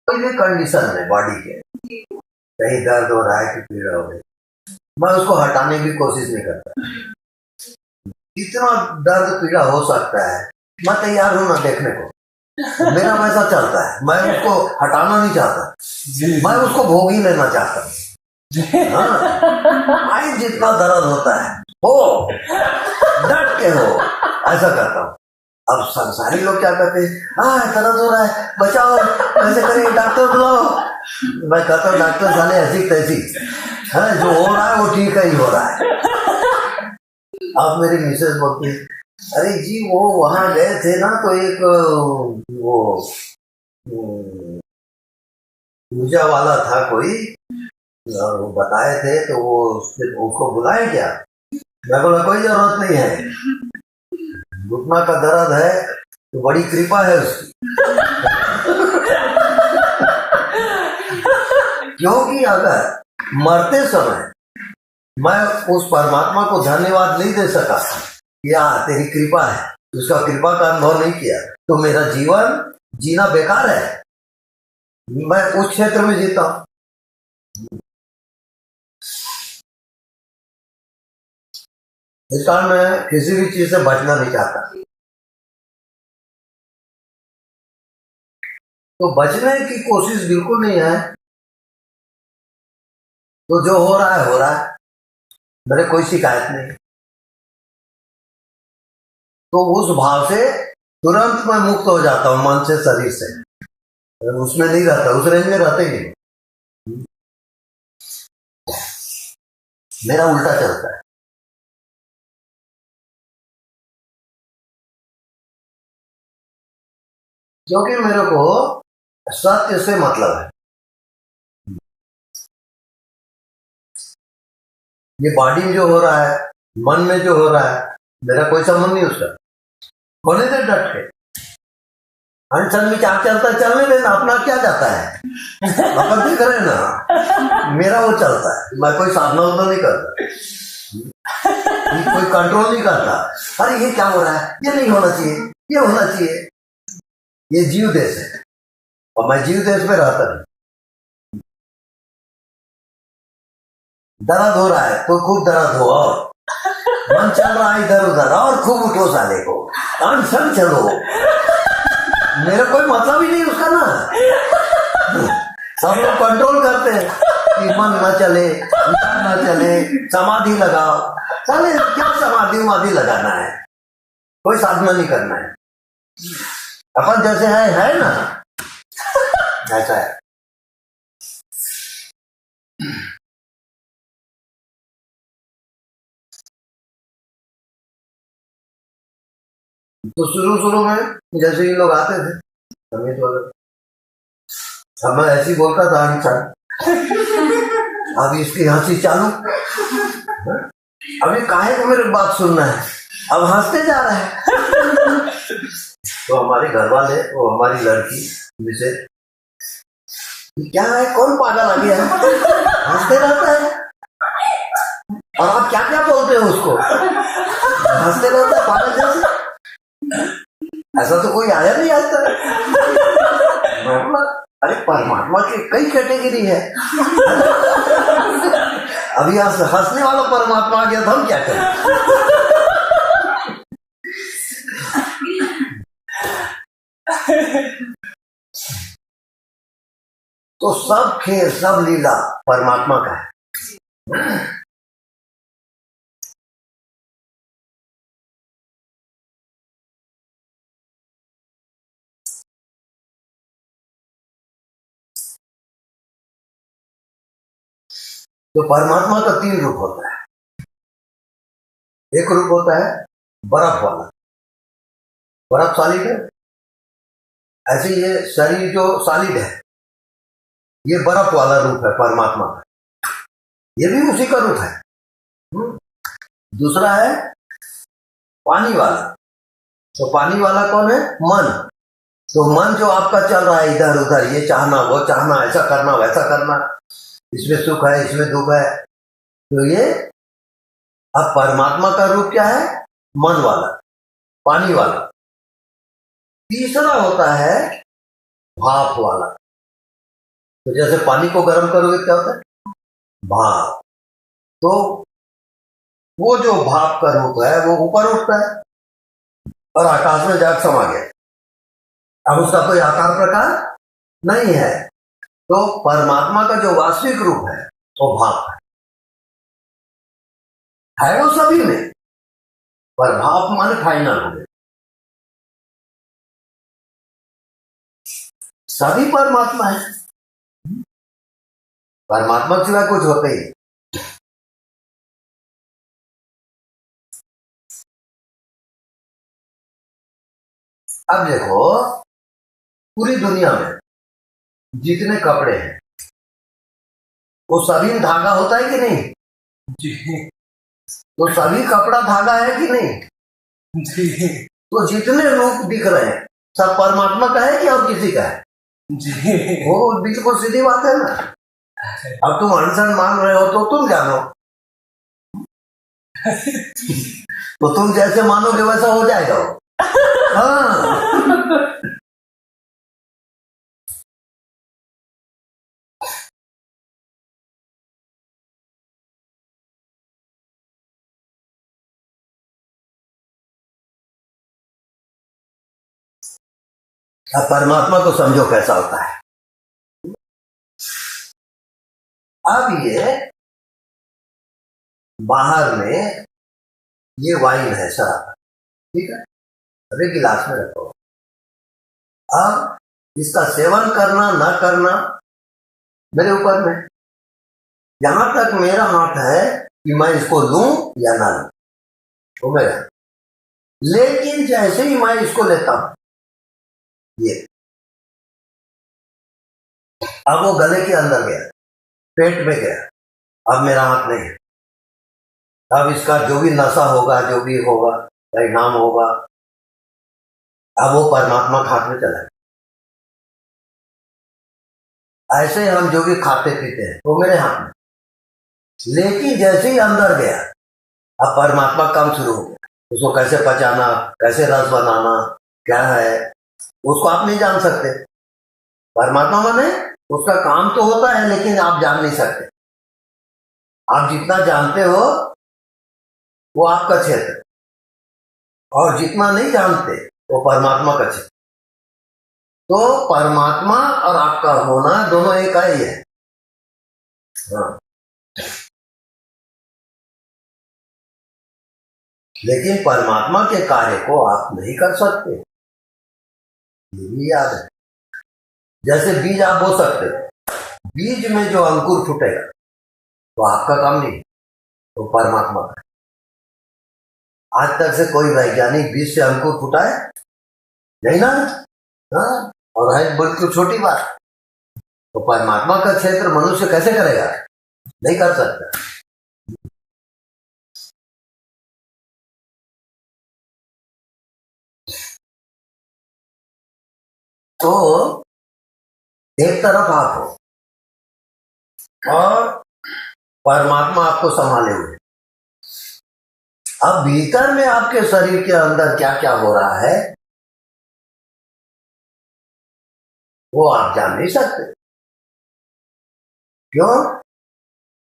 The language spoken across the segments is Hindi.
कोई भी कंडीशन है बॉडी के, कहीं दर्द हो रहा है कि पीड़ा हो रही, मैं उसको हटाने की कोशिश नहीं करता। कितना दर्द पीड़ा हो सकता है, मैं तैयार हूं ना देखने को। मेरा वैसा चलता है, मैं उसको हटाना नहीं चाहता, मैं उसको भोग ही लेना चाहता हूँ। हाँ, जितना दर्द होता है हो, डट के हो, ऐसा करता हूँ। अब संसारी लोग क्या कहते हैं, दर्द हो रहा है बचाओ, ऐसे करें, डॉक्टर बुलाओ। मैं कहता हूँ डॉक्टर साले ऐसी तैसी है, जो हो रहा है वो ठीक ही हो रहा है। अब मेरी मिसेज बोलती है, अरे जी वो वहां गए थे ना, तो एक वो पूजा वाला था कोई, और वो बताए थे, तो वो उसको बुलाए क्या? मैं बोला कोई जरूरत नहीं है, घुटना का दर्द है तो बड़ी कृपा है उसकी। क्योंकि अगर मरते समय मैं उस परमात्मा को धन्यवाद नहीं दे सका कि तेरी कृपा है, उसका कृपा का अनुभव नहीं किया, तो मेरा जीवन जीना बेकार है। मैं उस क्षेत्र में जीता हूं। इस कारण मैं किसी भी चीज से बचना नहीं चाहता। तो बचने की कोशिश बिल्कुल नहीं है। तो जो हो रहा है हो रहा है, मेरे कोई शिकायत नहीं। तो उस भाव से तुरंत मैं मुक्त हो जाता हूं, मन से, शरीर से। उसमें नहीं रहता, उस रेंज में रहते ही नहीं। मेरा उल्टा चलता है। क्योंकि मेरे को सत्य से मतलब है। ये बॉडी में जो हो रहा है, मन में जो हो रहा है, मेरा कोई संबंध नहीं उसका। होने दे डट के, अनशन में क्या चलता है चलने देना, अपना क्या जाता है। अपन देख रहे ना, मेरा वो चलता है। मैं कोई साधना उधना नहीं करता, कोई कंट्रोल नहीं करता। अरे ये क्या हो रहा है, ये नहीं होना चाहिए, ये होना चाहिए। ये जीव देश है और मैं जीव देश में रहता नहीं। दर्द हो रहा है तो खूब दर्द हो, और मन चल रहा है इधर उधर, और खूब उठो साले को, अनशन चलो। मेरा कोई मतलब ही नहीं उसका ना। सब लोग कंट्रोल करते हैं कि मन न चले, विचार न चले, समाधि लगाओ। चले क्या समाधि उमाधि लगाना है, कोई साधना नहीं करना है। अपन जैसे है ना, ऐसा है। तो शुरू में जैसे ये लोग आते थे, हमें तो अब मैं ऐसी बोलता था अनशन। अब इसकी हंसी चालू, अभी काहे को मेरे बात सुनना है, अब हंसते जा रहे हैं। तो हमारे घर वाले, वो हमारी लड़की मिसे, क्या है, कौन पागल आ गया है, हंसते रहता है। और आप क्या क्या बोलते हो उसको, हंसते रहता है पागल जैसे। ऐसा तो कोई आया नहीं आज तक। अरे परमात्मा की कई कैटेगरी है। अभी हंसने वाला परमात्मा आ गया तो हम क्या करें। तो सब खेल, सब लीला परमात्मा का है। तो परमात्मा का 3 रूप होता है। एक रूप होता है बर्फ वाला, बर्फ सॉलिड है। ऐसे ये शरीर जो सॉलिड है, ये बर्फ वाला रूप है परमात्मा का, ये भी उसी का रूप है। दूसरा है पानी वाला। तो पानी वाला कौन है, मन। तो मन जो आपका चल रहा है इधर उधर, ये चाहना वो चाहना, ऐसा करना वैसा करना, इसमें सुख है इसमें दुख है, तो ये अब परमात्मा का रूप क्या है, मन वाला, पानी वाला। तीसरा होता है भाप वाला। तो जैसे पानी को गर्म करोगे क्या होता है? भाप। तो वो जो भाप का रूप है वो ऊपर उठता है और आकाश में जाकर समा गया। अब उसका कोई आकार प्रकार नहीं है। तो परमात्मा का जो वास्तविक रूप है वो भाप है वो सभी में, पर भाप माने फाइनल हो गए। सभी परमात्मा है, परमात्मा के सिवाय कुछ होता ही नहीं। अब देखो पूरी दुनिया में जितने कपड़े हैं वो सभी में धागा होता है कि नहीं? जी तो सभी कपड़ा धागा है कि नहीं? जी तो जितने रूप दिख रहे हैं सब परमात्मा का है कि और किसी का है? जी। वो बिल्कुल सीधी बात है ना। अब तुम अनशन मान रहे हो तो तुम जानो। तो तुम जैसे मानोगे वैसा हो जाएगा वो। हाँ। अब परमात्मा को समझो कैसा होता है। अब ये बाहर में ये वाइन है शराब, ठीक है, अरे गिलास में रखो। अब इसका सेवन करना ना करना मेरे ऊपर में। यहां तक मेरा हाथ है कि मैं इसको लूं या ना लूं, वो मेरा। लेकिन जैसे ही मैं इसको लेता हूं ये, अब वो गले के अंदर गया, पेट में गया, अब मेरा हाथ नहीं है। अब इसका जो भी नशा होगा, जो भी होगा, परिणाम होगा, अब वो परमात्मा के हाथ में चला गया। ऐसे हम जो भी खाते पीते हैं वो मेरे हाथ में, लेकिन जैसे ही अंदर गया अब परमात्मा काम शुरू हो गया। उसको कैसे पचाना, कैसे रस बनाना, क्या है, उसको आप नहीं जान सकते। परमात्मा माने उसका काम तो होता है लेकिन आप जान नहीं सकते। आप जितना जानते हो वो आपका क्षेत्र, और जितना नहीं जानते वो परमात्मा का क्षेत्र। तो परमात्मा और आपका होना दोनों एक ही है। हाँ। लेकिन परमात्मा के कार्य को आप नहीं कर सकते, ये भी याद है। जैसे बीज आप बो सकते हो, बीज में जो अंकुर फूटेगा तो आपका काम नहीं, तो परमात्मा का। आज तक से कोई वैज्ञानिक बीज से अंकुर फूटा है? नहीं ना। हाँ, और है बिल्कुल छोटी बात। तो परमात्मा का क्षेत्र मनुष्य कैसे करेगा? नहीं कर सकता। तो एक तरफ आप हो और परमात्मा आपको संभाले हुए। अब भीतर में आपके शरीर के अंदर क्या क्या हो रहा है वो आप जान नहीं सकते। क्यों?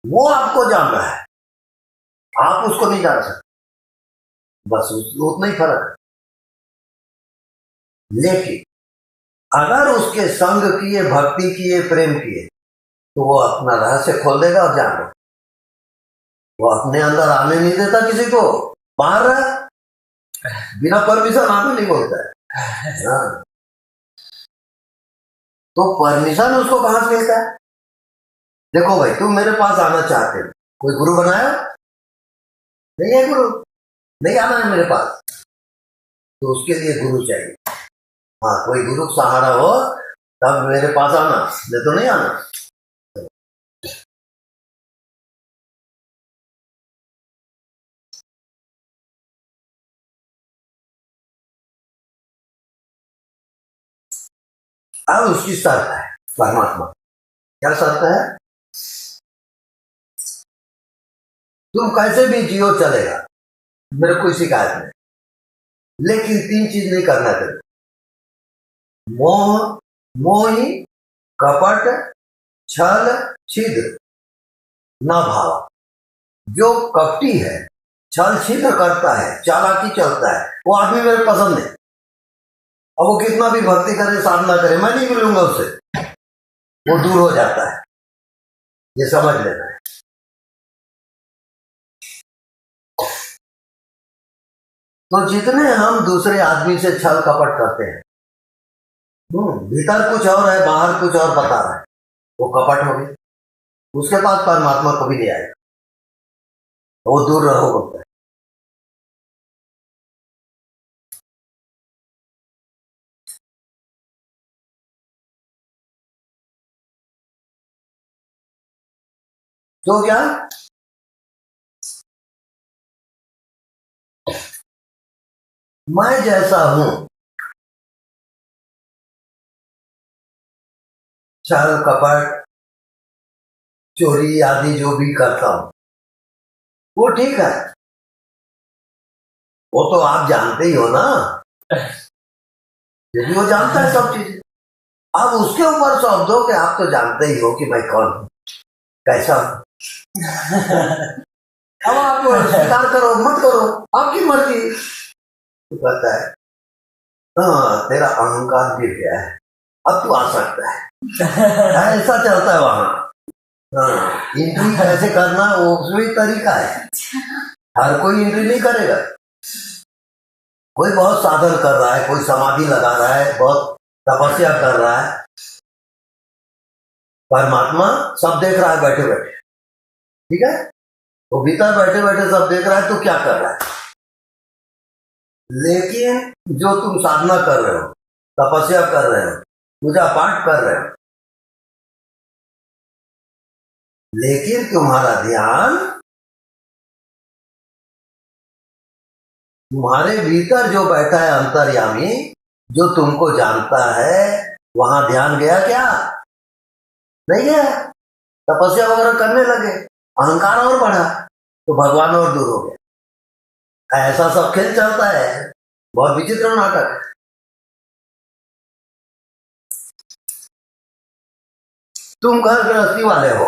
वो आपको जान रहा है, आप उसको नहीं जान सकते, बस उतना ही फर्क है। लेकिन अगर उसके संग किए, भक्ति किए, प्रेम किए, तो वो अपना रहस्य खोल देगा और जान लो। वो अपने अंदर आने नहीं देता किसी को, बाहर रहा बिना परमिशन आने नहीं बोलता है। हाँ। तो परमिशन उसको कहां से मिलता है? देखो भाई, तुम मेरे पास आना चाहते हो, कोई गुरु बनाया? नहीं है गुरु, नहीं आना है मेरे पास, तो उसके लिए गुरु चाहिए। हाँ, कोई गुरु सहारा हो तब मेरे पास आना, नहीं तो नहीं आना। अब उसकी शर्त है, परमात्मा क्या शर्त है? तुम कैसे भी जियो चलेगा, मेरे कोई शिकायत नहीं, लेकिन 3 चीज नहीं करना चाहिए। मोह, मोही, कपट छल छिद्र न भावा। जो कपटी है, छल छिद्र करता है, चालाकी चलता है, वो आदमी मेरे पसंद है। और वो कितना भी भक्ति करे, साधना करे, मैं नहीं मिलूंगा उससे, वो दूर हो जाता है। ये समझ लेना है। तो जितने हम दूसरे आदमी से छल कपट करते हैं, भीतर कुछ और है, बाहर कुछ और बता रहा है, वो कपट हो गई। उसके पास परमात्मा कभी नहीं आएगा, वो दूर रहो बोलता है। तो क्या मैं जैसा हूं, छल कपट चोरी आदि जो भी करता हूं, वो ठीक है, वो तो आप जानते ही हो ना, क्योंकि वो जानता है सब चीज। अब उसके ऊपर सौंप दो कि आप तो जानते ही हो कि मैं कौन हूं, कैसा हूं। अब आप स्वीकार करो मत करो, आपकी मर्जी। तो कहता है हाँ तेरा अहंकार गिर गया है, अब तू आ सकता है। ऐसा चलता है वहां। हाँ, एंट्री कैसे करना वो भी तरीका है। हर कोई एंट्री नहीं करेगा। कोई बहुत साधन कर रहा है, कोई समाधि लगा रहा है, बहुत तपस्या कर रहा है, परमात्मा सब देख रहा है बैठे बैठे, ठीक है। वो भीतर बैठे बैठे सब देख रहा है, तो क्या कर रहा है। लेकिन जो तुम साधना कर रहे हो, तपस्या कर रहे हो, पूजा पाठ कर रहे हो, लेकिन तुम्हारा ध्यान तुम्हारे भीतर जो बैठा है अंतर्यामी, जो तुमको जानता है, वहां ध्यान गया क्या? नहीं गया। तपस्या वगैरह करने लगे, अहंकार और बढ़ा, तो भगवान और दूर हो गया। ऐसा सब खेल चलता है, बहुत विचित्र नाटक। तुम घर गृहस्थी वाले हो,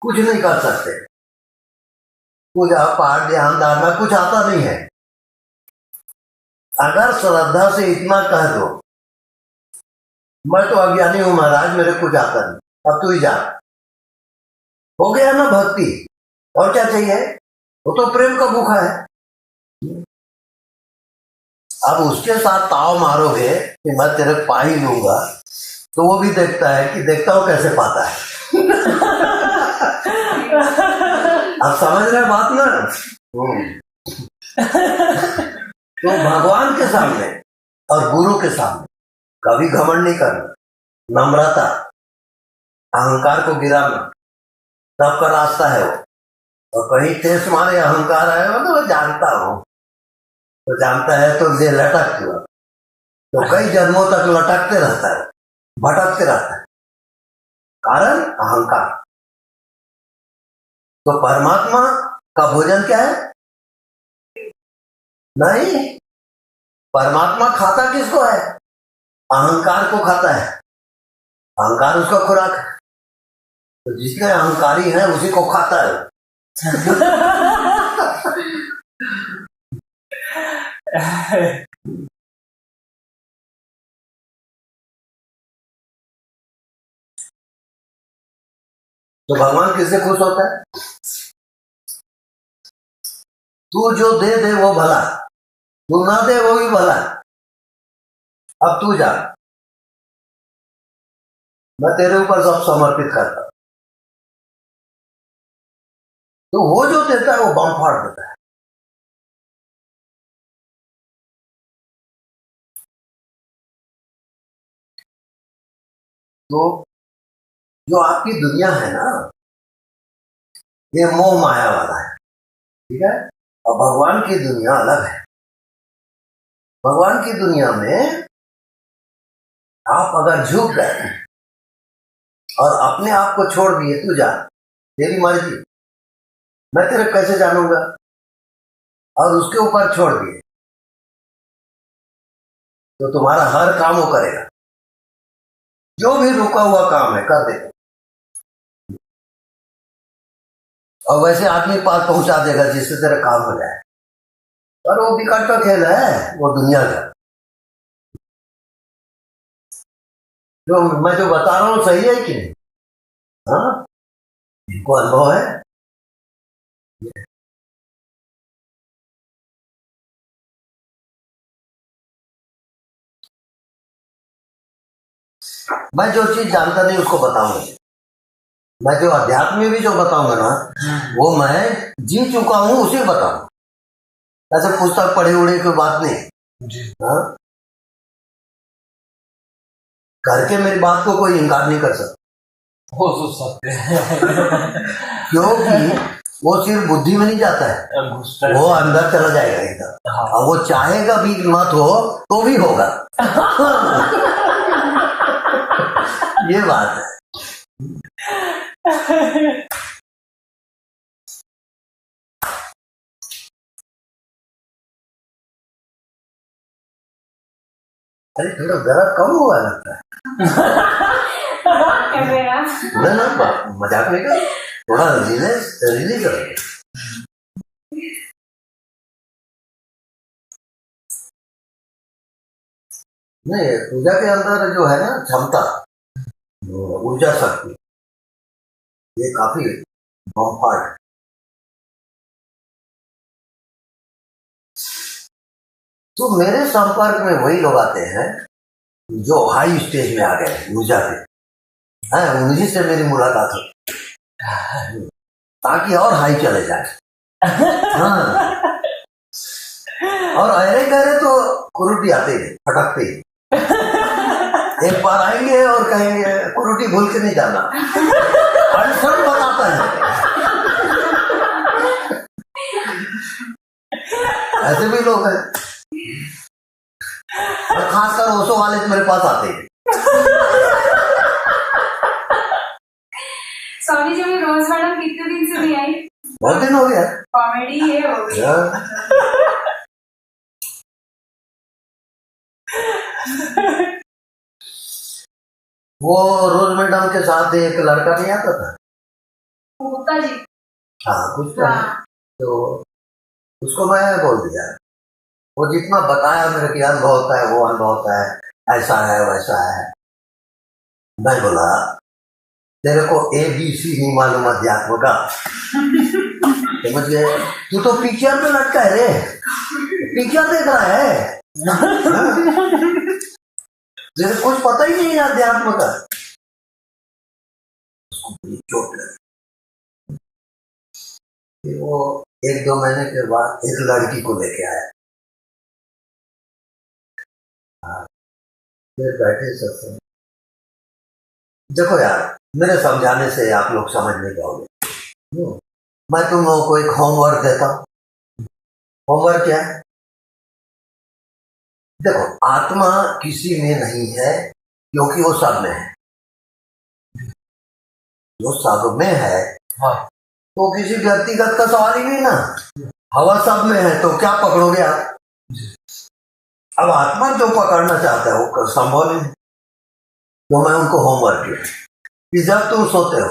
कुछ नहीं कर सकते, पूजा पाठ ध्यान धारणा कुछ आता नहीं है। अगर श्रद्धा से इतना कह दो मैं तो अज्ञानी हूं महाराज, मेरे कुछ आता नहीं, अब तू ही जा, हो गया ना भक्ति। और क्या चाहिए? वो तो प्रेम का भूखा है। अब उसके साथ ताव मारोगे कि मैं तेरे पा ही लूंगा, तो वो भी देखता है कि देखता हूं कैसे पाता है। आप समझ रहे बात ना? तो भगवान के सामने और गुरु के सामने कभी घमंड नहीं करना, नम्रता, अहंकार को गिराना, सबका रास्ता है वो। और कहीं ठेस मारे अहंकार आएगा तो मैं जानता हूं, तो जानता है तो ये लटक हुआ, तो कई जन्मों तक लटकते रहता है, भटकते रहता है, कारण अहंकार। तो परमात्मा का भोजन क्या है? नहीं, परमात्मा खाता किसको है? अहंकार को खाता है, अहंकार उसका खुराक है। तो जिसके अहंकारी है उसी को खाता है। तो भगवान किससे खुश होता है? तू जो दे दे वो भला, तू ना दे वो भी भला। अब तू जा, मैं तेरे ऊपर सब समर्पित करता हूं। तो वो जो देता है वो बम फाड़ देता है। तो जो आपकी दुनिया है ना, ये मोह माया वाला है, ठीक है। और भगवान की दुनिया अलग है। भगवान की दुनिया में आप अगर झुक गए और अपने आप को छोड़ दिए, तू जा, तेरी मर्जी, मैं तेरे कैसे जानूंगा, और उसके ऊपर छोड़ दिए, तो तुम्हारा हर काम वो करेगा, जो भी रुका हुआ काम है कर देगा। और वैसे आदमी पास पहुंचा देगा जिससे तेरा काम हो जाए। पर वो विकट का खेल है, वो दुनिया का। जो मैं जो बता रहा हूँ सही है कि नहीं? हाँ, इनको अनुभव है। मैं जो चीज जानता नहीं उसको बताऊंगा। मैं जो अध्यात्म में भी जो बताऊंगा ना, वो मैं जी चुका हूं उसे बताऊंगा। ऐसे पुस्तक पढ़े उड़े कोई बात नहीं। जी। हाँ, करके मेरी बात को कोई इनकार नहीं कर सकता। हो तो सकते हैं। क्योंकि वो सिर्फ बुद्धि में नहीं जाता है, वो अंदर चला जाएगा एकदम। हाँ। और वो चाहेगा भी मत हो तो भी होगा। ये बात है। अरे थोड़ा दर्द कम हुआ लगता है। ना मजाक नहीं कर, थोड़ा रिलीज करो। नहीं, पूजा के अंदर जो है ना क्षमता, ऊर्जा शक्ति, ये काफी बम्फाट है। तो मेरे संपर्क में वही लोग आते हैं जो हाई स्टेज में आ गए ऊर्जा पे, है उन्हीं से मेरी मुलाकात हो, ताकि और हाई चले जाए। हाँ, और अरे गहरे तो कुरुटी आते ही फटकते ही। एक बार आएंगे और कहेंगे कुरुटी भूल के नहीं जाना। सब बताता है। ऐसे भी लोग हैं, और खासकर ओशो वाले मेरे पास आते हैं। सॉरी, जब रोज मैडम कितने दिन से नहीं आई? बहुत दिन हो गया। कॉमेडी ये हो गई। वो रोज मैडम के साथ एक लड़का नहीं आता था, गुप्ता जी। हाँ कुछ तो, हाँ। तो उसको मैं बोल दिया। वो जितना बताया मेरे को अनुभव होता है, वो अनुभव होता है, ऐसा है वैसा है। मैं बोला तेरे को ABC नहीं मालूम अध्यात्म का? तो मुझे तू तो पिक्चर में लटका है रे, पिक्चर देख रहा है, तेरे कुछ पता ही नहीं है अध्यात्म का। उसको बड़ी चोट लगी। फिर वो 1-2 महीने के बाद एक लड़की को लेके आया। फिर बैठे सत्संग। देखो यार, मेरे समझाने से आप लोग समझ नहीं पाओगे। मैं तुम लोगों को एक होमवर्क देता हूं। होमवर्क क्या है? देखो, आत्मा किसी में नहीं है क्योंकि वो सब में है। जो सब में है, हाँ। तो किसी व्यक्तिगत का सवाल ही नहीं ना। हवा सब में है तो क्या पकड़ोगे आप? अब आत्मा जो पकड़ना चाहता है वो संभव नहीं। तो मैं उनको होमवर्क किया कि जब तुम सोते हो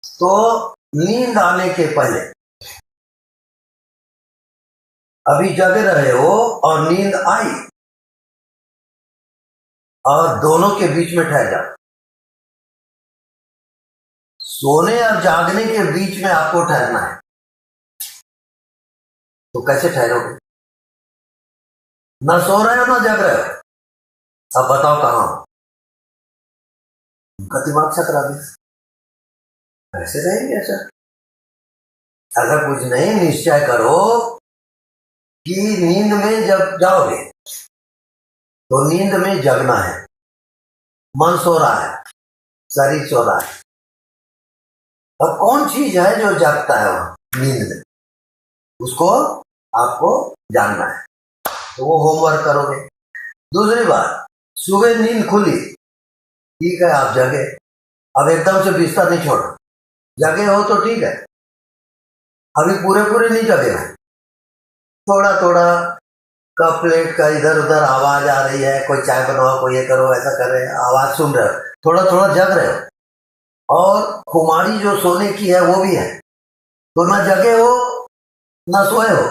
तो नींद आने के पहले अभी जग रहे हो और नींद आई, और दोनों के बीच में ठहर जाओ। सोने और जागने के बीच में आपको ठहरना है। तो कैसे ठहरोगे? ना सो रहे हो ना जग रहे हो। अब बताओ कहां? उनका दिमाग चकरा गया। कैसे रहेंगे ऐसा? अगर कुछ नहीं निश्चय करो कि नींद में जब जाओगे तो नींद में जगना है। मन सो रहा है, शरीर सो रहा है। अब कौन चीज है जो जगता है वहां नींद में? उसको आपको जानना है। तो वो होमवर्क करोगे। दूसरी बात, सुबह नींद खुली, ठीक है आप जगे, अब एकदम से बिस्तर नहीं छोड़ो। जगे हो तो ठीक है, अभी पूरे पूरे नहीं जगे हो, थोड़ा थोड़ा कप प्लेट का इधर उधर आवाज आ रही है, कोई चाय बनाओ, कोई ये करो, ऐसा कर रहे हैं, आवाज सुन रहे हो, थोड़ा थोड़ा जग रहे हो। और खुमारी जो सोने की है वो भी है, तो ना जगे हो ना सोए हो,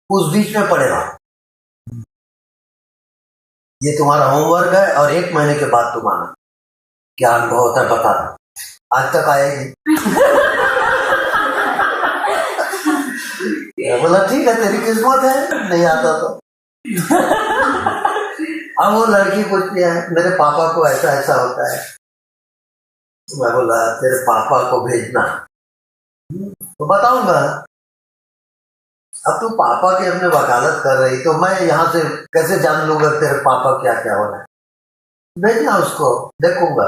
उस बीच में पड़े रहो। ये तुम्हारा होमवर्क है और 1 महीने के बाद तुम आना, क्या अनुभव होता है बताना। आज तक आएगी। बोला ठीक है, तेरी किस्मत है, नहीं आता तो। अब वो लड़की पूछती है मेरे पापा को ऐसा ऐसा होता है। मैं बोला तेरे पापा को भेजना तो बताऊंगा। अब तू पापा की अपने वकालत कर रही तो मैं यहाँ से कैसे जान लूंगा तेरे पापा क्या क्या हो रहा है। भेजना उसको, देखूंगा।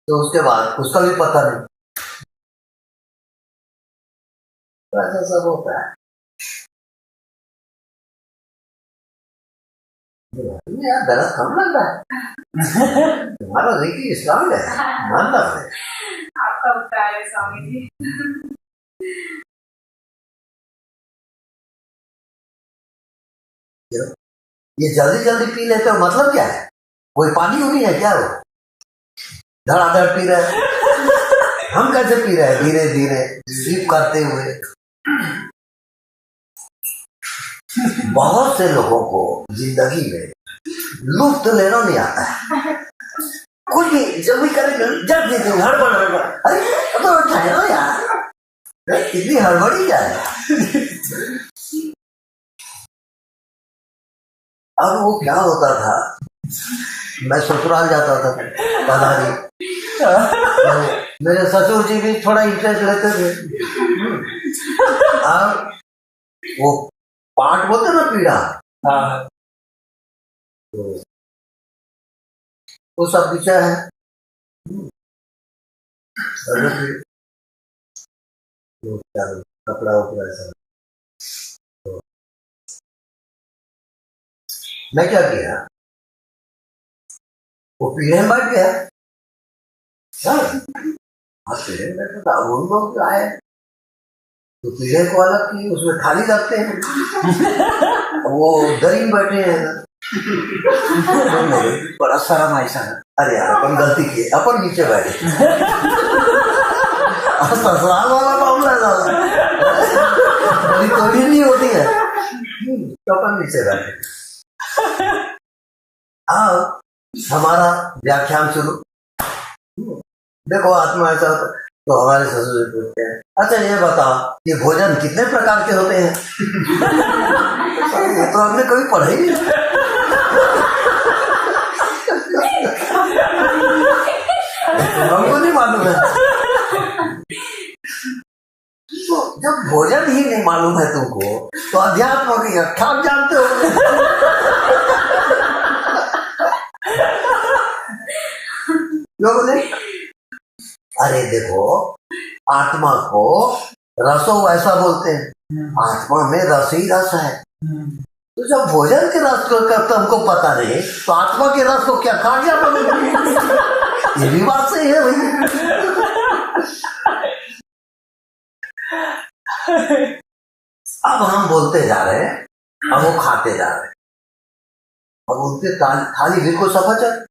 तो उसके बाद उसका भी पता नहीं। तो ऐसा सब होता है। यार दर्द कम लग रहा है। तुम्हारा देखिए स्ट्रांग है, मान लग रहा है। आपका उपकार है स्वामी जी। ये जल्दी जल्दी पी लेते हो मतलब क्या है? कोई पानी हुई है क्या? वो धड़ाधड़ पी रहे हैं। हम कैसे पी रहे हैं? धीरे धीरे सिप करते हुए। बहुत से लोगों को जिंदगी में लुत्फ लेना नहीं आता है। कुछ भी जब भी करेंगे जब देखो हड़बड़ हड़बड़, अरे तो ठहरो यार, इतनी हड़बड़ी क्या है? अब वो क्या होता था, मैं ससुराल जाता था पधारी, तो मेरे ससुर जी भी थोड़ा इंटरेस्ट लेते थे। अब वो पाठ बोलते ना पीड़ा, तो वो सब विषय है। कपड़ा उपड़ा सब। तो मैं क्या किया, वो पीढ़े में बैठ गया। पीढ़े में बैठा था, उन लोग जो आए तो पीढ़े को अलग की उसमें खाली रखते हैं। वो दरी में बैठे हैं। बड़ा शर्म ऐसा है। अरे यार अपन गलती की, अपन नीचे बैठे। ससुराल वाला मामला है, बड़ी तोड़ी नहीं होती है तो अपन नीचे बैठे। अब हमारा व्याख्यान शुरू। देखो आत्मा ऐसा होता है। तो हमारे ससुर जी पूछते हैं अच्छा ये बताओ कि भोजन कितने प्रकार के होते हैं? ये तो हमने कभी पढ़ा ही नहीं। हमको नहीं मालूम है। तो जब भोजन ही नहीं मालूम है तुमको तो अध्यात्म की क्या जानते हो? क्यों बोले? अरे देखो आत्मा को रसो ऐसा बोलते हैं, आत्मा में रस ही रस है। तो जब भोजन के रस को तुमको पता नहीं तो आत्मा के रस को क्या खा गया? ये भी बात सही है भाई। अब हम बोलते जा रहे हैं, अब वो खाते जा रहे हैं। अब उनके थाली बिल्कुल सफा चल।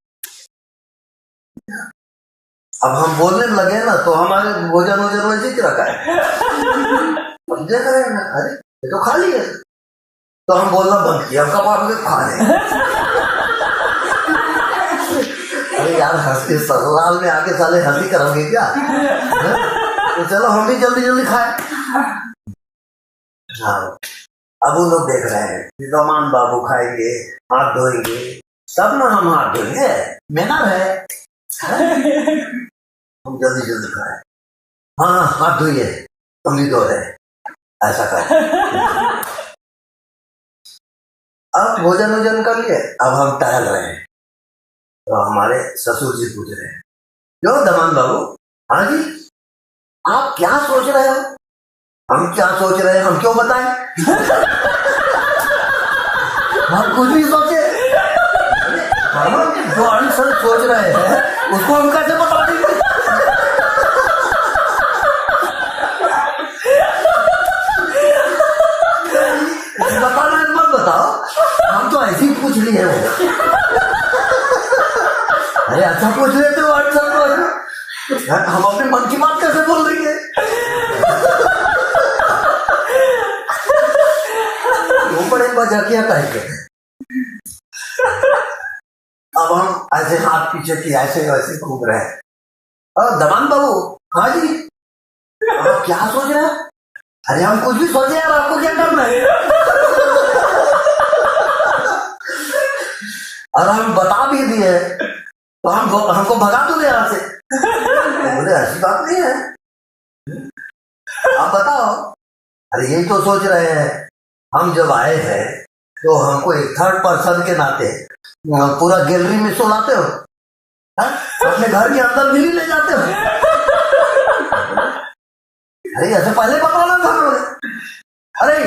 अब हम बोलने लगे ना तो हमारे भोजन वोजन वैसे ही रखा है। अब देख रहे हैं ना, अरे ये तो खाली है। तो हम बोलना बंद किया, कबाब में खा रहे। अरे यार हंसी ससुराल में आके साले हंसी करोगे क्या? तो चलो हम भी जल्दी जल्दी खाए। हाँ अब वो लोग देख रहे हैं विद्वान बाबू खाएंगे, हाथ धोएंगे, तब ना हम हाथ धोएंगे। मैनर है। हम जल्दी जल्दी खाए। हाँ हाथ धोइए, हम भी धो रहे, ऐसा कर। अब भोजन वोजन कर लिए, अब हम टहल रहे हैं। तो हमारे ससुर जी पूछ रहे हैं क्यों दमान बाबू? हाँ जी आप क्या सोच रहे हो? हम क्या सोच रहे हैं हम क्यों बताएं? हम कुछ भी सोचे, हम जो आंसर सोच रहे हैं उसको हम कैसे बता देंगे? बताना है मत बताओ, हम तो ऐसे ही पूछ लिए हैं। अरे अच्छा पूछ लेते हो आंसर तो। हम अपने मन की बात कैसे बोल रही है? वो बड़े मजाकिया टाइप के। अब हम ऐसे हाथ पीछे की ऐसे वैसे घूम रहे हैं। और दमान बाबू, हाँ जी, आप क्या सोच रहे हैं? अरे हम कुछ भी सोचे यार, आपको क्या करना है? और हम बता भी दिए तो हमको भगा दोगे यहाँ से? तो बोले ऐसी बात नहीं है, आप बताओ। अरे यही तो सोच रहे हैं, हम जब आए हैं तो हमको एक थर्ड पर्सन के नाते पूरा गैलरी में सोलाते हो, अपने घर के अंदर भी नहीं ले जाते हो? अरे ऐसे पहले बताना था मुझे। अरे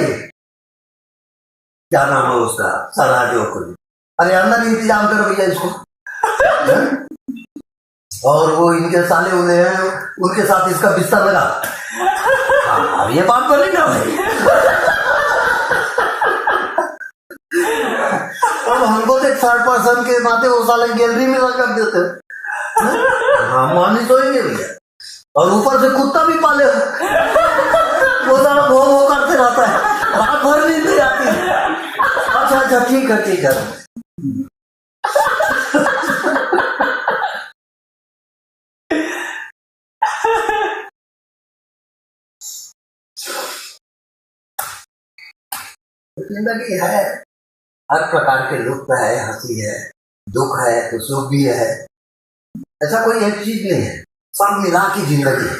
क्या नाम है उसका, सना जोकुल, अरे अंदर इंतजाम करो भैया इसको। और वो इनके साले हुए हैं, उनके साथ इसका बिस्तर लगा। हाँ, अब ये बात बोली ना भाई। अब हमको तो थर्ड पर्सन के नाते वो साले गैलरी में लगा देते। हाँ, मानी सोएंगे भैया। और ऊपर से कुत्ता भी पाले हो, वो सारा भो भो करते रहता है, रात भर नींद नहीं आती है। अच्छा अच्छा, ठीक है ठीक है। जिंदगी है, हर प्रकार के लुत्फ है, हंसी है, दुख है, तो सुख भी है। ऐसा कोई एक चीज नहीं है, सब मिला की जिंदगी है।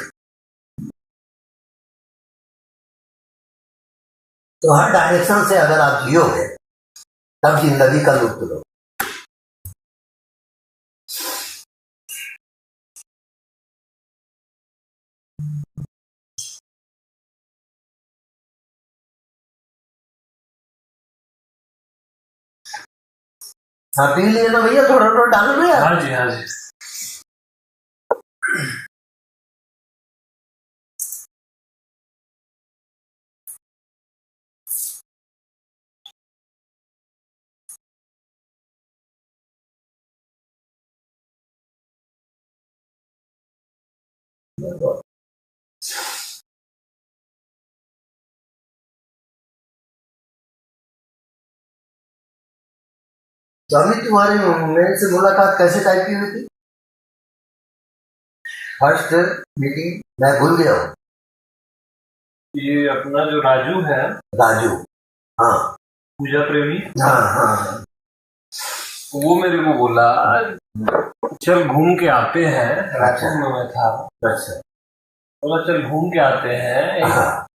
तो हर डायरेक्शन से अगर आप जियोगे तब जिंदगी का लुत्फ लो। हाँ, पी लिए ना भैया, थोड़ा थोड़ा डाल दो यार। हाँ जी, हाँ जी। स्वामी, तुम्हारी मेरे से मुलाकात कैसे टाइप की हुई थी? फर्स्ट मीटिंग मैं भूल गया हूँ। ये अपना जो राजू है, राजू, हाँ पूजा प्रेमी, हाँ हाँ, वो मेरे को बोला चल घूम के आते हैं। रायपुर में मैं था। अच्छा, बोला चल घूम के आते हैं। एक हाँ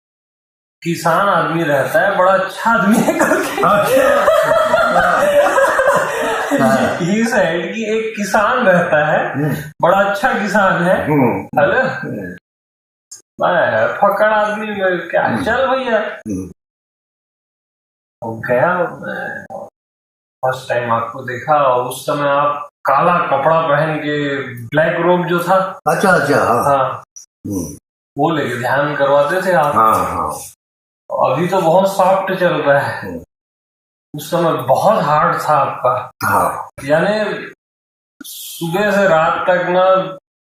किसान आदमी रहता है, बड़ा अच्छा आदमी है करके। ये साइड की एक किसान रहता है, बड़ा अच्छा किसान है। हेलो, मैं फकड़ आदमी में क्या, चल भैया। गया, फर्स्ट टाइम आपको देखा, उस समय आप काला कपड़ा पहन के, ब्लैक रोब जो था। अच्छा अच्छा, हाँ, वो लेके ध्यान करवाते थे आप। हाँ हाँ। अभी तो बहुत सॉफ्ट चल रहा है, उस समय बहुत हार्ड था आपका। हाँ, यानी सुबह से रात तक ना,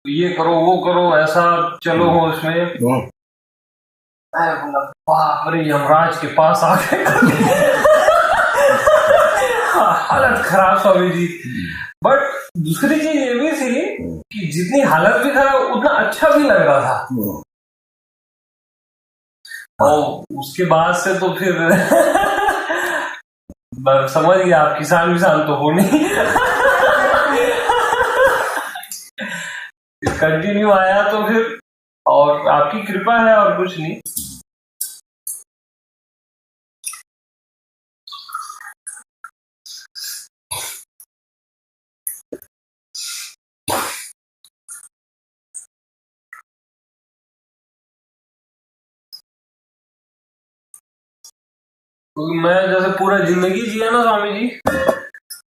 ये करो वो करो, ऐसा चलो हो उसमें। मैं बोला बाप रे, यमराज के पास आ गए। हालत खराब स्वामी जी। बट दूसरी चीज ये भी थी कि जितनी हालत भी खराब, उतना अच्छा भी लग रहा था। और उसके बाद से तो फिर समझ गया आप किसान विसान तो हो नहीं। कंटिन्यू आया तो फिर, और आपकी कृपा है और कुछ नहीं। क्योंकि मैं जैसे पूरा जिंदगी जिया ना स्वामी जी,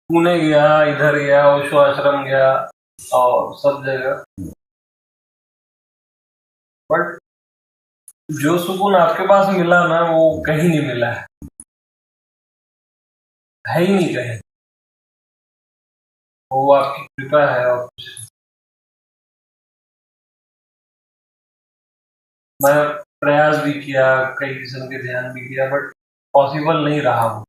पुणे गया, इधर गया, ओशो आश्रम गया, और सब जगह, बट जो सुकून आपके पास मिला ना, वो कहीं नहीं मिला है ही नहीं कहीं। वो आपकी कृपा है और कुछ नहीं। मैं प्रयास भी किया, कई किस्म के ध्यान भी किया, बट पॉसिबल नहीं रहा वो।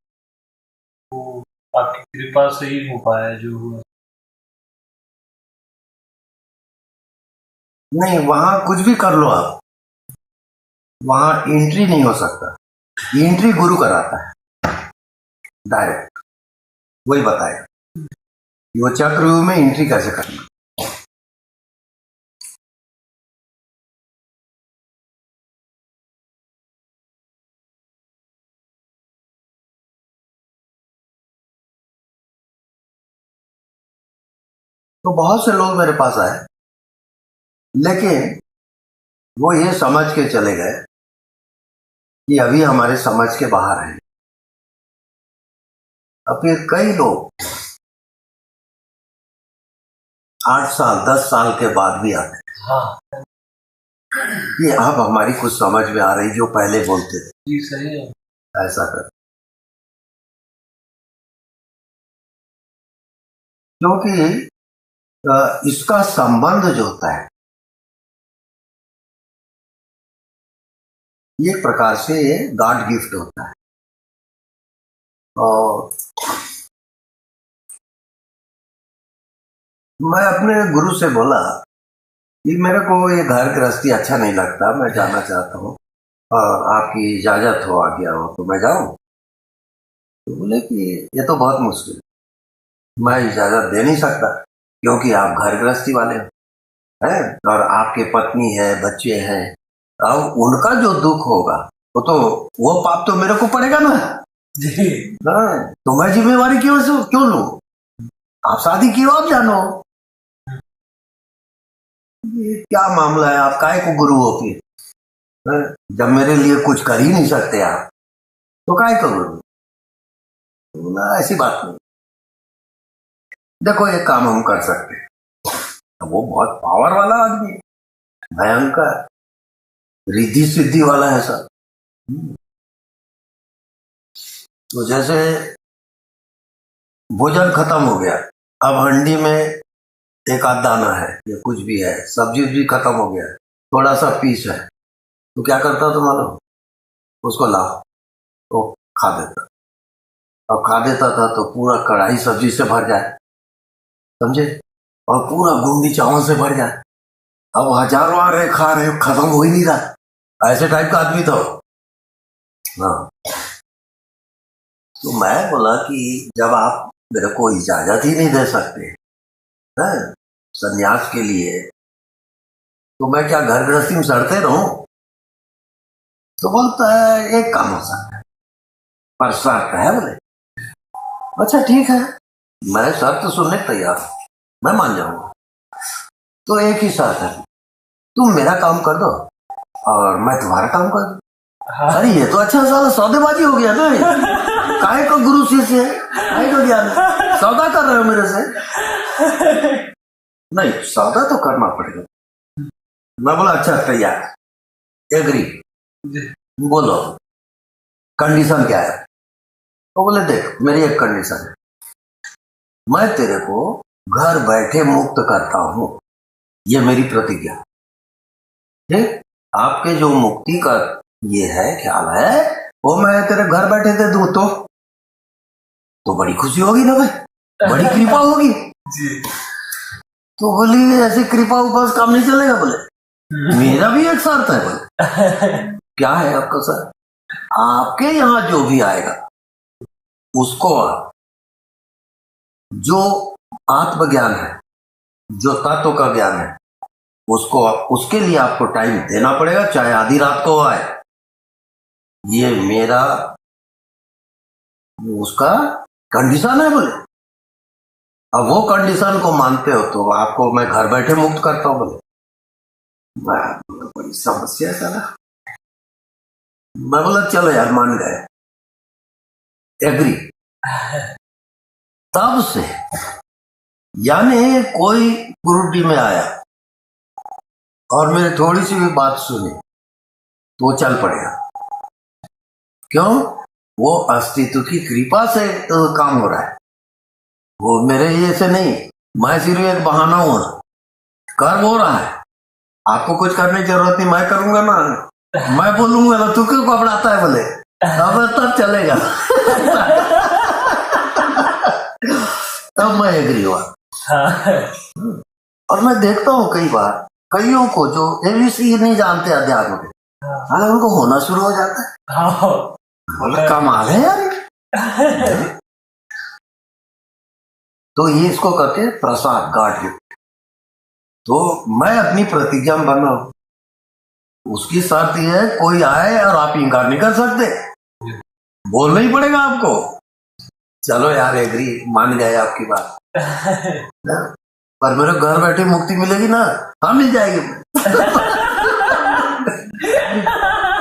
तो आपकी कृपा से ही हो पाया जो हुआ। नहीं, वहां कुछ भी कर लो आप, वहां एंट्री नहीं हो सकता। एंट्री गुरु कराता है डायरेक्ट, वही बताए वो चक्रव्यूह में एंट्री कैसे करना। तो बहुत से लोग मेरे पास आए, लेकिन वो ये समझ के चले गए कि अभी हमारे समझ के बाहर है। अब फिर कई लोग 8 साल 10 साल के बाद भी आते हैं। हाँ कि अब हमारी कुछ समझ में आ रही, जो पहले बोलते थे जी, सही है। ऐसा कर, क्योंकि इसका संबंध जो होता है ये एक प्रकार से गॉड गिफ्ट होता है। और मैं अपने गुरु से बोला कि मेरे को ये घर गृहस्थी अच्छा नहीं लगता, मैं जाना चाहता हूँ और आपकी इजाजत हो, आ गया हो तो मैं जाऊं। तो बोले कि ये तो बहुत मुश्किल, मैं इजाजत दे नहीं सकता, क्योंकि आप घर गृहस्थी वाले हो हैं और आपके पत्नी है, बच्चे हैं। अब उनका जो दुख होगा वो पाप तो मेरे को पड़ेगा ना जी। हाँ, तो मैं जिम्मेवारी क्यों लूं? आप शादी की हो, आप जानो ये क्या मामला है, आप काहे को गुरु हो फिर? हाँ, जब मेरे लिए कुछ कर ही नहीं सकते आप, तो काहे को गुरु? तो बोला ऐसी बात नहीं, देखो एक काम हम कर सकते हैं। तो वो बहुत पावर वाला आदमी, भयंकर रिद्धि सिद्धि वाला है सब। तो जैसे भोजन खत्म हो गया, अब हंडी में एक आध दाना है या कुछ भी है, सब्जी भी खत्म हो गया, थोड़ा सा पीस है, तो क्या करता तो मालूम, उसको लाओ तो खा देता। और खा देता था तो पूरा कढ़ाई सब्जी से भर जाए, समझे, और पूरा बूंदी चावल से भर जाए। अब हजारों आ रहे, खा रहे, खत्म हो ही नहीं रहा। ऐसे टाइप का आदमी था। हाँ, तो मैं बोला कि जब आप मेरे को इजाजत ही नहीं दे सकते हैं संन्यास के लिए, तो मैं क्या घर गृहस्थी में सड़ते रहूं? तो बोलता है एक काम हो सकता है, पर शर्त है। बोले अच्छा ठीक है, मैं शर्त सुनने तैयार हूं, मैं मान जाऊंगा। तो एक ही शर्त है, तुम मेरा काम कर दो और मैं तुम्हारा काम कर दूं। हाँ। अरे ये तो अच्छा साला सौदेबाजी हो गया ना। काहे को गुरु शिष्य है, काहे को ज्ञान है? सौदा कर रहे हो मेरे से? नहीं, सौदा तो करना पड़ेगा। मैं बोला अच्छा तैयार, एग्री, बोलो कंडीशन क्या है? तो बोले देख मेरी एक कंडीशन है, मैं तेरे को घर बैठे मुक्त करता हूं, ये मेरी प्रतिज्ञा। ठीक, आपके जो मुक्ति का ये है ख्याल है, वो मैं तेरे घर बैठे दे दूं तो बड़ी खुशी होगी ना भाई, बड़ी कृपा होगी जी। तो बोली ऐसी कृपा उपास काम नहीं चलेगा। बोले मेरा भी एक शर्त है। बोले क्या है आपका सर? आपके यहाँ जो भी आएगा उसको जो आत्मज्ञान है, जो तत्व का ज्ञान है, उसको उसके लिए आपको टाइम देना पड़ेगा, चाहे आधी रात को आए। ये मेरा उसका कंडीशन है। बोले अब वो कंडीशन को मानते हो तो आपको मैं घर बैठे मुक्त करता हूं। बोले बड़ी समस्या है ना। मैं बोला चलो यार मान गए, एग्री। तब से यानी कोई गुरुडी में आया और मेरी थोड़ी सी भी बात सुनी तो वो चल पड़ेगा। क्यों? वो अस्तित्व की कृपा से काम हो रहा है, वो मेरे ये से नहीं। मैं सिर्फ एक बहाना हुआ, कर हो रहा है, आपको कुछ करने की जरूरत नहीं, मैं करूंगा ना। मैं बोलूंगा ना तू क्यों घबराता है बोले, अब तब चलेगा। तब मैं एग्री हुआ। और मैं देखता हूँ कई बार कईयों को जो एबीसी नहीं जानते अध्यात्म के, हाँ उनको होना शुरू हो जाता है। बोले कमाल है यार। तो ये इसको कहते हैं प्रसाद, गॉड गिफ्ट। तो मैं अपनी प्रतिज्ञा में बना हूं, उसकी शर्त यह है कोई आए और आप इनकार नहीं कर सकते, बोलना ही पड़ेगा आपको। चलो यार एग्री, मान गए आपकी बात। पर मेरे घर बैठे मुक्ति मिलेगी ना, हाँ मिल जाएगी।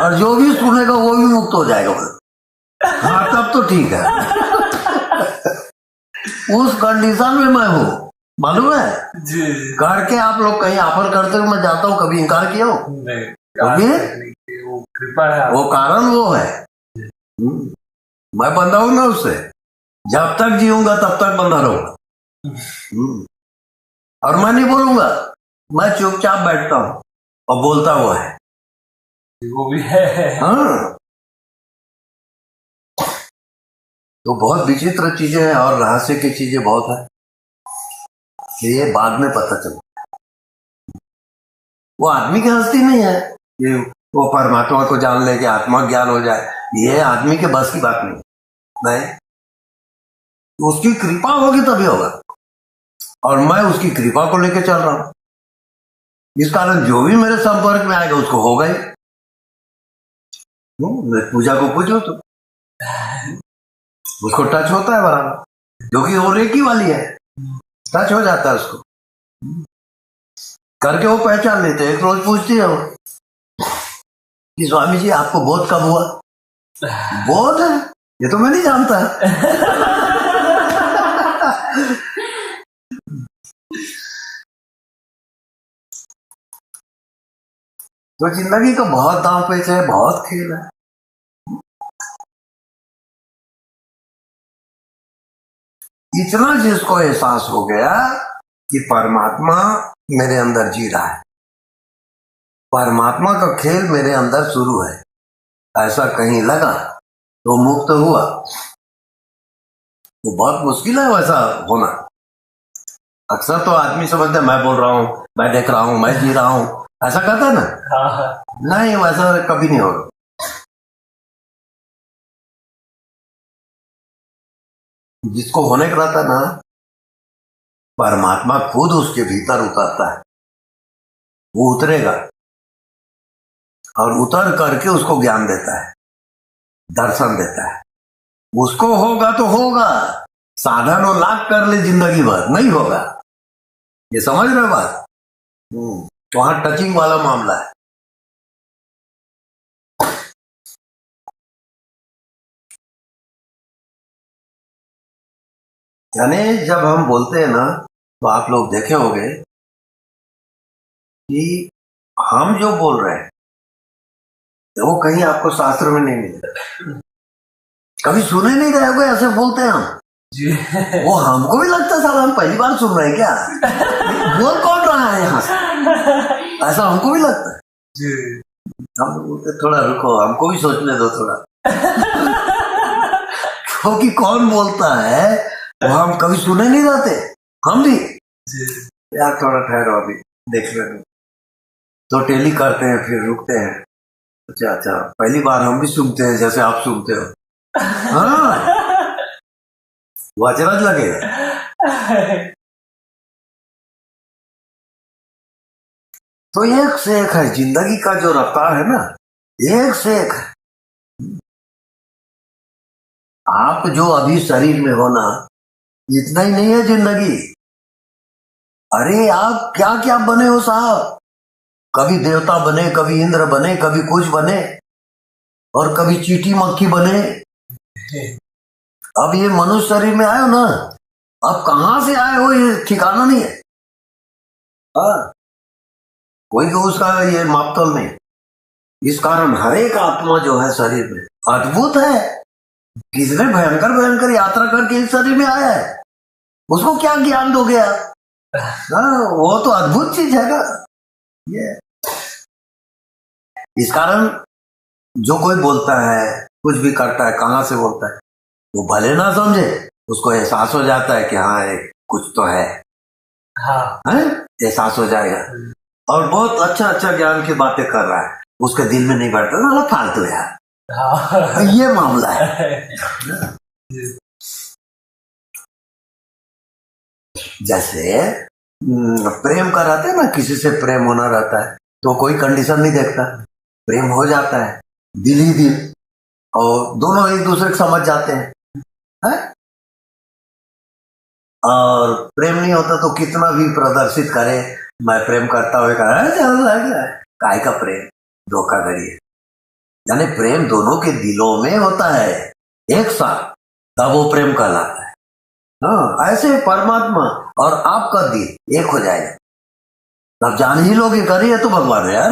और जो भी सुनेगा वो भी मुक्त हो जाएगा। हाँ तब तो ठीक है। उस कंडीशन में मैं हूँ, मालूम है जी। करके आप लोग कहीं ऑफर करते हो, मैं जाता हूँ, कभी इनकार किया हो? वो कृपा है, वो कारण वो है। मैं बंधा हूं ना उससे, जब तक जीऊंगा तब तक बंधा रहूंगा। और मैं नहीं बोलूंगा, मैं चुपचाप बैठता हूं और बोलता हुआ है, वो भी है। हाँ। तो बहुत विचित्र चीजें हैं और रहस्य की चीजें बहुत है, ये बाद में पता चला। वो आदमी की हस्ती नहीं है कि वो परमात्मा को जान ले कि आत्मा ज्ञान हो जाए, ये आदमी के बस की बात नहीं। तो उसकी कृपा होगी तभी होगा, और मैं उसकी कृपा को लेकर चल रहा हूं। इस कारण जो भी मेरे संपर्क में आएगा उसको होगा ही। मैं पूजा को पूछो तो उसको टच होता है बराबर, जो कि वो रेकी वाली है, टच हो जाता है उसको करके, वो पहचान लेते हैं। एक रोज पूछती है वो कि स्वामी जी आपको बोध कब हुआ? बोध है ये तो मैं नहीं जानता। तो जिंदगी का बहुत दांव पेच है, बहुत खेल है। इतना जिसको एहसास हो गया कि परमात्मा मेरे अंदर जी रहा है, परमात्मा का खेल मेरे अंदर शुरू है, ऐसा कहीं लगा तो मुक्त हुआ। वो बहुत मुश्किल है वैसा होना। अक्सर तो आदमी समझता है मैं बोल रहा हूं, मैं देख रहा हूं, मैं जी रहा हूं, ऐसा कहता है ना। नहीं, वैसा कभी नहीं होगा। जिसको होने का रहता ना, परमात्मा खुद उसके भीतर उतरता है, वो उतरेगा और उतर करके उसको ज्ञान देता है, दर्शन देता है। उसको होगा तो होगा, साधन और लाख कर ले जिंदगी भर नहीं होगा। ये समझ रहे हो बात? वहां टचिंग वाला मामला है। यानी जब हम बोलते हैं ना, तो आप लोग देखे होंगे कि हम जो बोल रहे हैं तो वो कहीं आपको शास्त्र में नहीं मिलेगा, कभी सुने नहीं रहे होगे ऐसे बोलते हैं हम जी। वो हमको भी लगता है साला हम पहली बार सुन रहे हैं क्या, बोल कौन रहा है यहाँ से, ऐसा हमको भी लगता है जी। हम बोलते थोड़ा रुको, हमको भी सोचने दो थोड़ा। क्योंकि कौन बोलता है वो हम कभी सुने नहीं रहते, हम भी यार थोड़ा ठहरो अभी देख रहे हो, तो टेली करते हैं फिर रुकते हैं। अच्छा अच्छा, पहली बार हम भी सुनते हैं जैसे आप सुनते हो। हाँ वो अचरज लगेगा। तो एक से एक है जिंदगी का जो रफ्तार है ना, एक से एक है। आप जो अभी शरीर में हो ना, इतना ही नहीं है जिंदगी। अरे आप क्या क्या बने हो साहब, कभी देवता बने, कभी इंद्र बने, कभी कुछ बने, और कभी चींटी मक्खी बने। अब ये मनुष्य शरीर में आए हो ना, अब कहां से आए हो ये ठिकाना नहीं है। हाँ, कोई को उसका ये मापतोल नहीं। इस कारण हर एक आत्मा जो है शरीर में अद्भुत है। किसने भयंकर भयंकर यात्रा करके इस शरीर में आया है, उसको क्या ज्ञान दोगे आप? हाँ, वो तो अद्भुत चीज है ना ये। इस कारण जो कोई बोलता है, कुछ भी करता है, कहाँ से बोलता है, वो भले ना समझे, उसको एहसास हो जाता है कि हाँ कुछ तो है, एहसास हो जाएगा। और बहुत अच्छा अच्छा ज्ञान की बातें कर रहा है, उसके दिल में नहीं बैठता ना, फालतू यार, ये मामला है। जैसे प्रेम का रहता है ना, किसी से प्रेम होना रहता है तो कोई कंडीशन नहीं देखता, प्रेम हो जाता है दिल ही दिल, और दोनों एक दूसरे को समझ जाते हैं, है? और प्रेम नहीं होता तो कितना भी प्रदर्शित करे, मैं प्रेम करता हुए काय का प्रेम, धोखाधड़ी है। यानी प्रेम दोनों के दिलों में होता है एक साथ, तब वो प्रेम कहलाता है। हाँ, ऐसे परमात्मा और आपका दिल एक हो जाएगा, तब जान ही लोगे करिए तो भगवान है यार।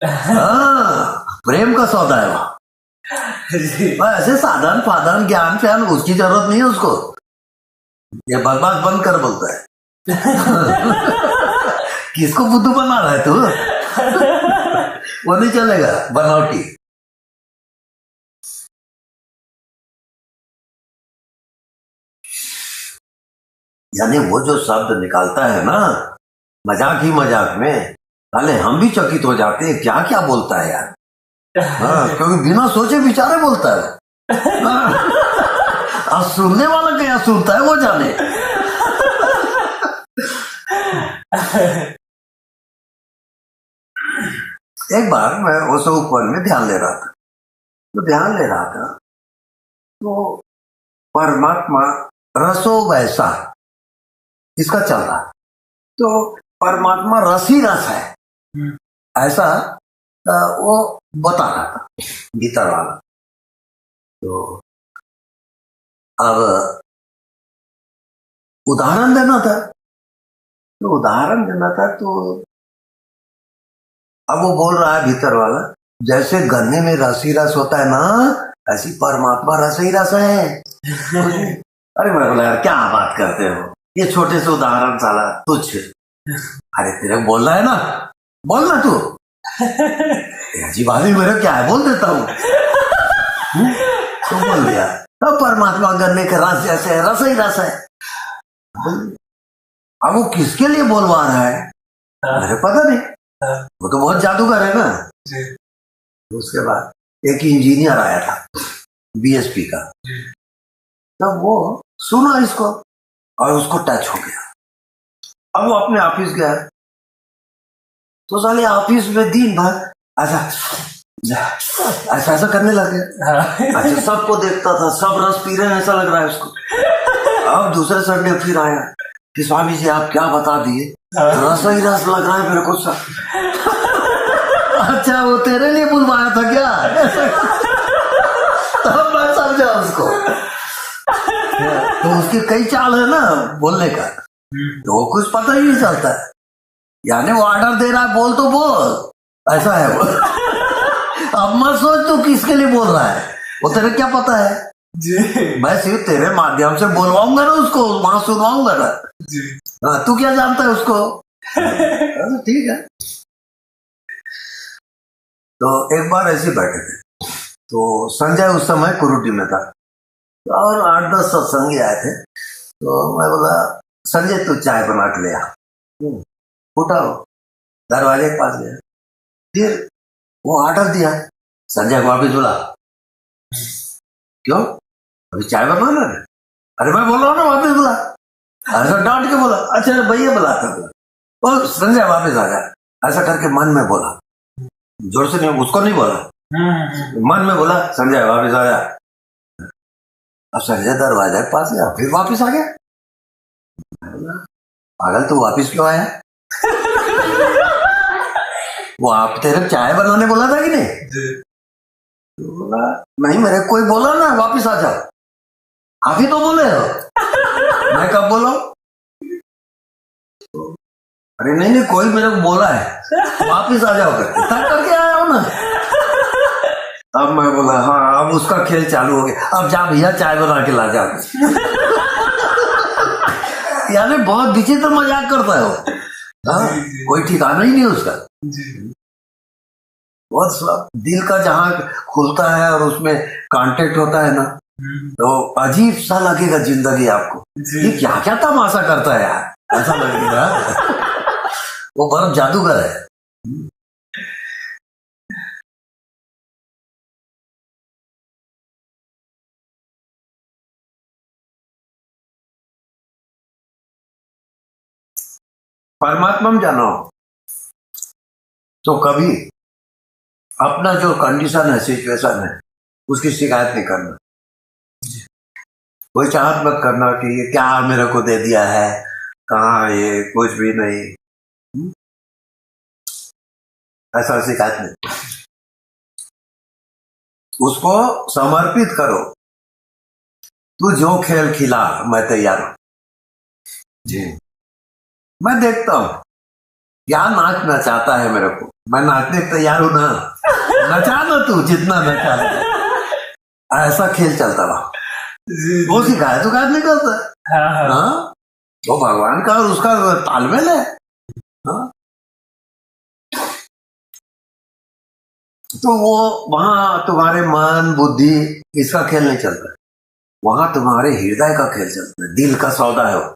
हाँ, प्रेम का सौदा है वहां। ऐसे साधारण ज्ञान फ्यान उसकी जरूरत नहीं है उसको, ये बकवास बंद कर बोलता है। किसको बुद्धू बना रहा है तू? वो नहीं चलेगा, बनावटी। यानी वो जो शब्द निकालता है ना मजाक ही मजाक में, अरे हम भी चकित हो जाते हैं, क्या क्या बोलता है यार। हाँ, क्योंकि बिना सोचे विचारे बोलता है। हाँ, और सुनने वाला क्या सुनता है वो जाने। एक बार मैं उस ऊपर में ध्यान ले रहा था, तो परमात्मा रसो वैसा इसका चल रहा, तो परमात्मा रस ही रस है ऐसा वो बता रहा था भीतर वाला। तो अब उदाहरण देना था, तो अब वो बोल रहा है भीतर वाला, जैसे गन्ने में रस ही रस होता है ना, ऐसी परमात्मा रस ही रस है। अरे मैं बोला यार क्या बात करते हो, ये छोटे से उदाहरण साला तुझ। अरे तेरे बोल रहा है ना, बोलना तू। अजीब आदमी मेरे क्या है, बोल देता हूँ। तो बोल दिया, तो परमात्मा गन्ने के रस जैसे है, रस ही रस है। अब वो किसके लिए बोलवा रहा है मुझे पता नहीं, वो तो बहुत जादूगर है ना। उसके बाद एक इंजीनियर आया था बीएसपी का, तब वो सुना इसको और उसको टच हो गया। अब वो अपने ऑफिस गया, तो साले ऑफिस में दिन भर ऐसा करने लग गया। अच्छा, सबको देखता था, सब रस पी रहे हैं ऐसा लग रहा है उसको। अब दूसरे संडे फिर आया कि स्वामी जी आप क्या बता दिए, रस ही रस लग रहा है मेरे को सब। अच्छा, वो तेरे लिए बुलवाया था क्या? तब मैं समझा उसको। तो उसकी कई चाल है ना बोलने का, तो वो कुछ पता ही नहीं चलता है। यानी वो ऑर्डर दे रहा है, बोल तो बोल, ऐसा है वो। अब मत सोच तू किसके लिए बोल रहा है, वो तेरे क्या पता है जी। मैं सिर्फ तेरे माध्यम से बोलवाऊंगा ना उसको, वहां सुनवाऊंगा ना जी। हाँ, तू क्या जानता है उसको? ठीक है। तो एक बार ऐसे बैठे थे, तो संजय उस समय कुरुटी में था और 8-10 सत्संगी आए थे। तो मैं बोला संजय तू चाय बना के ले आ। उठाओ, दरवाजे के पास गया, फिर वो ऑर्डर दिया, संजय को वापिस बुला। क्यों? अभी चाय बनाना है? अरे मैं बोल रहा हूँ ना वापिस बुला। ऐसा डांट के बोला, अच्छा भैया बुलाता बोला। और संजय वापिस आ गया, ऐसा करके मन में बोला, जोर से नहीं, उसको नहीं बोला, मन में बोला संजय वापिस आ गया। अब संजय दरवाजे के पास गया, फिर वापिस आ गया। पागल तू वापिस क्यों आया? वो आप तेरे चाय बनाने बोला था कि नहीं? तो बोला नहीं, मेरे कोई बोला ना वापिस आ जाओ, आप ही तो बोले हो। मैं कब बोला? अरे नहीं, कोई मेरे को बोला है वापिस आ जाओ करके आया हूं ना। अब मैं बोला हाँ, अब उसका खेल चालू हो गया, अब जा भैया चाय बना के ला जा। यानी बहुत विचित्र मजाक करता है वो। हाँ, कोई ठिकाना ही नहीं उसका। दिल का जहाँ खुलता है और उसमें कांटेक्ट होता है ना, तो अजीब सा लगेगा जिंदगी आपको। ये क्या क्या तमाशा करता है यार, ऐसा लगेगा। वो बर्फ जादूगर है। परमात्मा में जानो तो कभी अपना जो कंडीशन है, सिचुएशन है, उसकी शिकायत नहीं करना। कोई चाहत मत करना कि ये क्या मेरे को दे दिया है, कहाँ ये, कुछ भी नहीं। ऐसा शिकायत नहीं, उसको समर्पित करो। तू जो खेल खिला, मैं तैयार हूं जी। मैं देखता हूं क्या नाचना चाहता है मेरे को, मैं नाचने को तैयार हूं ना। नचा ना तू जितना नचा, ऐसा खेल चलता रहा। वो शिकायत तो नहीं करता। हाँ, वो भगवान का और उसका तालमेल है। हाँ? तो वो वहां तुम्हारे मन बुद्धि इसका खेल नहीं चलता, वहां तुम्हारे हृदय का खेल चलता है, दिल का सौदा है वो।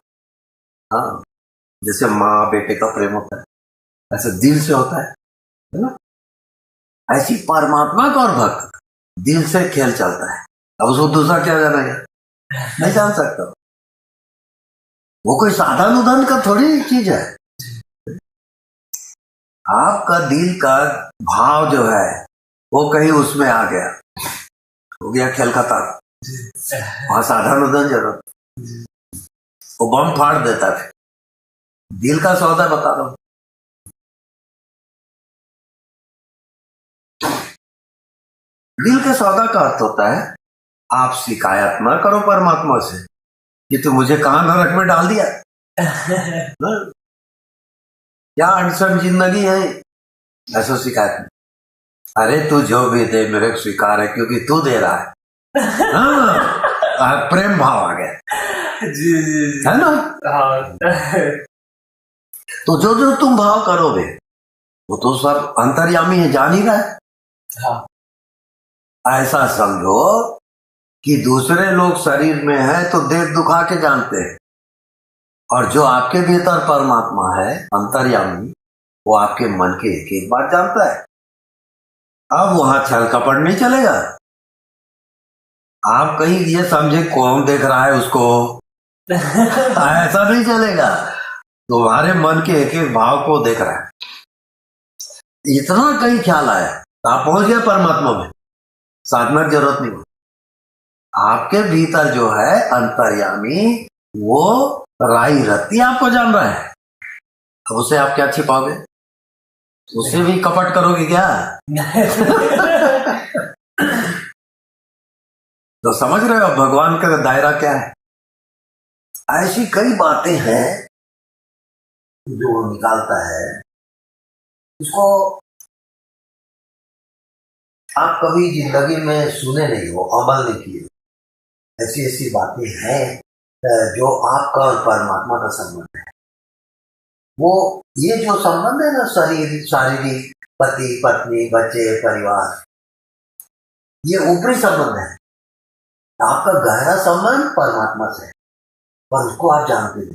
हाँ, जैसे माँ बेटे का प्रेम होता है, ऐसे दिल से होता है ना। ऐसी परमात्मा का और भक्त दिल से खेल चलता है। अब उसको दूसरा क्या जानेगा, नहीं जान सकता। वो कोई साधन उधन का थोड़ी चीज है। आपका दिल का भाव जो है वो कहीं उसमें आ गया, हो गया खेल खत्म। वहां साधन उधन जरूरत, वो बम फाड़ देता है। दिल का सौदा बता दो। दिल के सौदा का अर्थ होता है आप शिकायत ना करो परमात्मा से कि तू मुझे कहां नरक में डाल दिया। क्या अड़चन जिंदगी है, ऐसा शिकायत नहीं। अरे तू जो भी दे मेरे को स्वीकार है, क्योंकि तू दे रहा है। हाँ, प्रेम भाव आ गया। जी जी है ना। हाँ। तो जो जो तुम भाव करोगे वो तो सब अंतर्यामी है, जान ही रहा है। हाँ। ऐसा समझो कि दूसरे लोग शरीर में है तो देख दुखा के जानते हैं, और जो आपके भीतर परमात्मा है अंतर्यामी, वो आपके मन के एक एक बात जानता है। अब वहां छल कपट नहीं चलेगा। आप कहीं ये समझे कौन देख रहा है उसको, ऐसा नहीं चलेगा। तुम्हारे मन के एक एक भाव को देख रहा है, इतना कहीं ख्याल आया तो आप पहुंच गए परमात्मा में। साधना की जरूरत नहीं। आपके भीतर जो है अंतर्यामी, वो राई रत्ती आपको जान रहा है। अब उसे आप क्या छिपाओगे, उससे भी कपट करोगे क्या? तो समझ रहे हो भगवान का दायरा क्या है। ऐसी कई बातें हैं जो वो निकालता है, इसको आप कभी जिंदगी में सुने नहीं हो, अमल नहीं किए। ऐसी ऐसी बातें हैं जो आपका और परमात्मा का संबंध है। वो ये जो संबंध है ना, शरीर शारीरिक, पति पत्नी बच्चे परिवार, ये ऊपरी संबंध है। आपका गहरा संबंध परमात्मा से है, पर उसको आप जानते नहीं।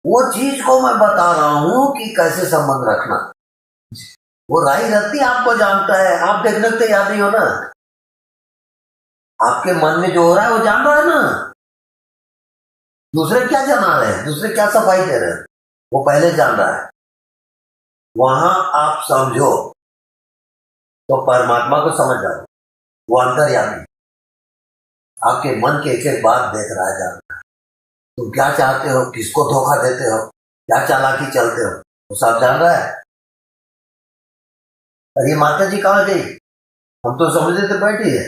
वो चीज को मैं बता रहा हूं कि कैसे संबंध रखना। वो राई रत्ती आपको जानता है, आप देखने को तैयार नहीं हो ना। आपके मन में जो हो रहा है वो जान रहा है ना। दूसरे क्या जाना रहे हैं, दूसरे क्या सफाई दे रहे हैं, वो पहले जान रहा है। वहां आप समझो तो परमात्मा को समझ जाओ। वो अंतर्यामी आपके मन के एक एक बात देख रहा है, जान रहा है। तुम क्या चाहते हो, किसको धोखा देते हो, क्या चालाकी चलते हो, वो सब जान रहा है। अरे माता जी कहाँ गई, हम तो समझते थे बैठी है।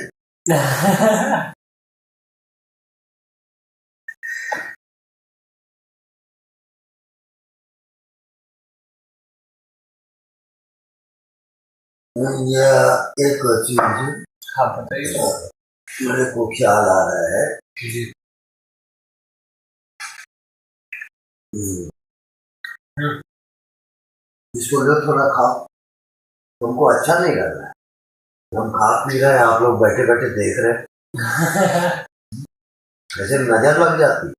ये एक चीज हाँ बताइए। मेरे को ख्याल आ रहा है। जी। इसको लो, थोड़ा खाओ। तुमको अच्छा नहीं लग रहा है? हम खा पी रहे हैं, आप लोग बैठे बैठे देख रहे हैं, ऐसे नजर लग जाती।